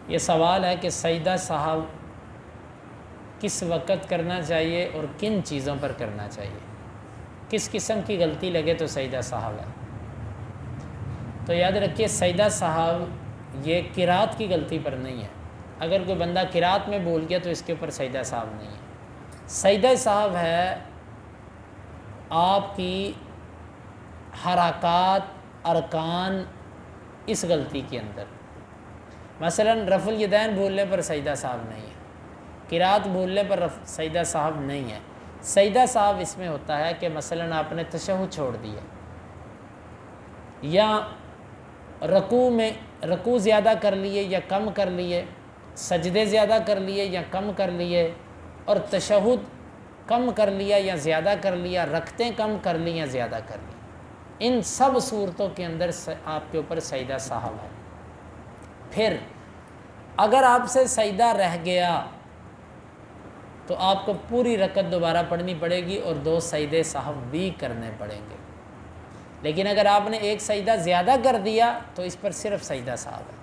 یہ سوال ہے کہ سجدہ صاحب کس وقت کرنا چاہیے اور کن چیزوں پر کرنا چاہیے، کس قسم کی غلطی لگے تو سجدہ صاحب ہے۔ تو یاد رکھیے سجدہ صاحب یہ قرات کی غلطی پر نہیں ہے۔ اگر کوئی بندہ قرات میں بھول گیا تو اس کے اوپر سجدہ صاحب نہیں ہے۔ سجدہ صاحب ہے آپ کی حرکات ارکان اس غلطی کے اندر، مثلا رفع الیدین بھولنے پر سجدہ صاحب نہیں ہے، قرات بھولنے پر سجدہ صاحب نہیں ہے۔ سجدہ صاحب اس میں ہوتا ہے کہ مثلا آپ نے تشہد چھوڑ دیا، یا رکوع زیادہ کر لیے یا کم کر لیے، سجدے زیادہ کر لیے یا کم کر لیے، اور تشہد کم کر لیا یا زیادہ کر لیا، رکعتیں کم کر لی یا زیادہ کر لی، ان سب صورتوں کے اندر آپ کے اوپر سجدہ صاحب ہے۔ پھر اگر آپ سے سجدہ رہ گیا تو آپ کو پوری رکعت دوبارہ پڑھنی پڑے گی اور 2 سجدے صاحب بھی کرنے پڑیں گے۔ لیکن اگر آپ نے ایک سجدہ زیادہ کر دیا تو اس پر صرف سجدہ صاحب ہے۔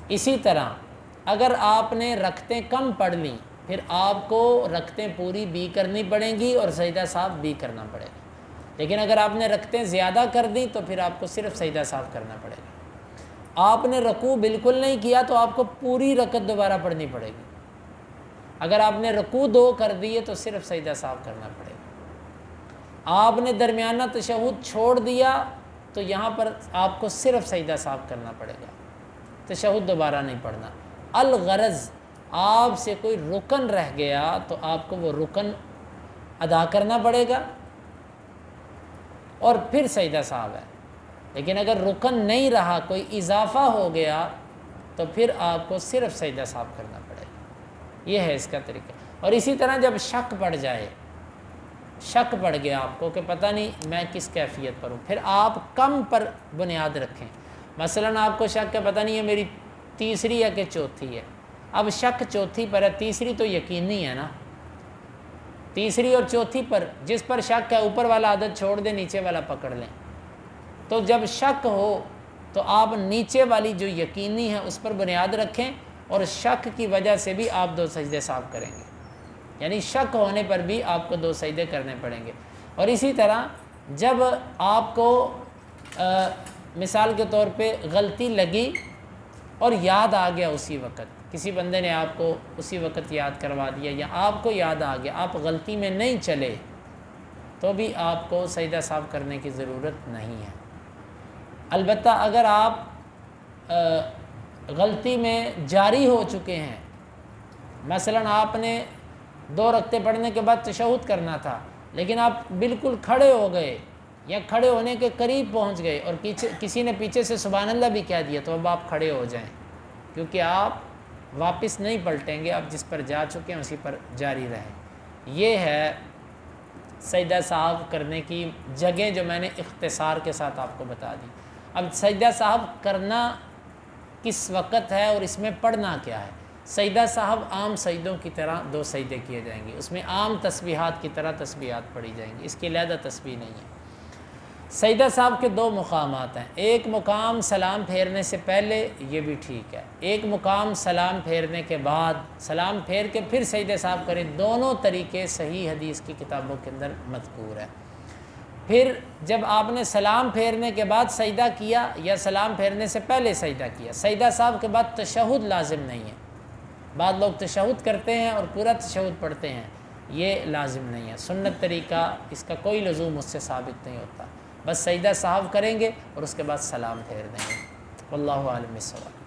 اسی طرح اگر آپ نے رکعتیں کم پڑھ لیں پھر آپ کو رکعتیں پوری بھی کرنی پڑیں گی اور سجدہ صاحب بھی کرنا پڑے گا۔ لیکن اگر آپ نے رکعتیں زیادہ کر دیں تو پھر آپ کو صرف سجدہ صاحب کرنا پڑے گا۔ آپ نے رکوع بالکل نہیں کیا تو آپ کو پوری رکعت دوبارہ پڑھنی پڑے گی۔ اگر آپ نے رکوع 2 کر دیے تو صرف سجدہ صاحب کرنا پڑے گا۔ آپ نے درمیانہ تشہد چھوڑ دیا تو یہاں پر آپ کو صرف سجدہ صاحب کرنا پڑے گا، تشہد دوبارہ نہیں پڑھنا۔ الغرض آپ سے کوئی رکن رہ گیا تو آپ کو وہ رکن ادا کرنا پڑے گا اور پھر سجدہ صاحب ہے۔ لیکن اگر رکن نہیں رہا، کوئی اضافہ ہو گیا تو پھر آپ کو صرف سجدہ صاحب کرنا پڑے گا۔ یہ ہے اس کا طریقہ۔ اور اسی طرح جب شک پڑ جائے، شک پڑ گیا آپ کو کہ پتہ نہیں میں کس کیفیت پر ہوں، پھر آپ کم پر بنیاد رکھیں۔ مثلا آپ کو شک ہے پتہ نہیں ہے میری تیسری ہے کہ چوتھی ہے، اب شک چوتھی پر ہے، تیسری تو یقینی ہے نا، تیسری اور چوتھی پر جس پر شک ہے اوپر والا عدد چھوڑ دیں، نیچے والا پکڑ لیں۔ تو جب شک ہو تو آپ نیچے والی جو یقینی ہے اس پر بنیاد رکھیں، اور شک کی وجہ سے بھی آپ 2 سجدے صاحب کریں گے، یعنی شک ہونے پر بھی آپ کو 2 سجدے کرنے پڑیں گے۔ اور اسی طرح جب آپ کو مثال کے طور پہ غلطی لگی اور یاد آ گیا، اسی وقت کسی بندے نے آپ کو اسی وقت یاد کروا دیا یا آپ کو یاد آ گیا، آپ غلطی میں نہیں چلے، تو بھی آپ کو سجدہ صاحب کرنے کی ضرورت نہیں ہے۔ البتہ اگر آپ غلطی میں جاری ہو چکے ہیں، مثلا آپ نے 2 رکعتیں پڑھنے کے بعد تشہد کرنا تھا لیکن آپ بالکل کھڑے ہو گئے یا کھڑے ہونے کے قریب پہنچ گئے اور کسی نے پیچھے سے سبحان اللہ بھی کہہ دیا، تو اب آپ کھڑے ہو جائیں، کیونکہ آپ واپس نہیں پلٹیں گے، آپ جس پر جا چکے ہیں اسی پر جاری رہیں۔ یہ ہے سجدہ صاحب کرنے کی جگہیں جو میں نے اختصار کے ساتھ آپ کو بتا دی۔ اب سجدہ صاحب کرنا کس وقت ہے اور اس میں پڑھنا کیا ہے؟ سجدہ صاحب عام سجدوں کی طرح 2 سجدے کیے جائیں گے، اس میں عام تسبیحات کی طرح تسبیحات پڑھی جائیں گی، اس کی علیحدہ تسبیح نہیں ہے۔ سجدہ صاحب کے 2 مقامات ہیں، ایک مقام سلام پھیرنے سے پہلے، یہ بھی ٹھیک ہے، ایک مقام سلام پھیرنے کے بعد، سلام پھیر کے پھر سجدہ صاحب کریں، دونوں طریقے صحیح حدیث کی کتابوں کے اندر مذکور ہے۔ پھر جب آپ نے سلام پھیرنے کے بعد سجدہ کیا یا سلام پھیرنے سے پہلے سجدہ کیا، سجدہ صاحب کے بعد تشہد لازم نہیں ہے۔ بعض لوگ تشہد کرتے ہیں اور پورا تشہد پڑھتے ہیں، یہ لازم نہیں ہے، سنت طریقہ اس کا کوئی لزوم اس سے ثابت نہیں ہوتا، بس سجدہ صاحب کریں گے اور اس کے بعد سلام پھیر دیں گے۔ واللہ عالم بالصواب۔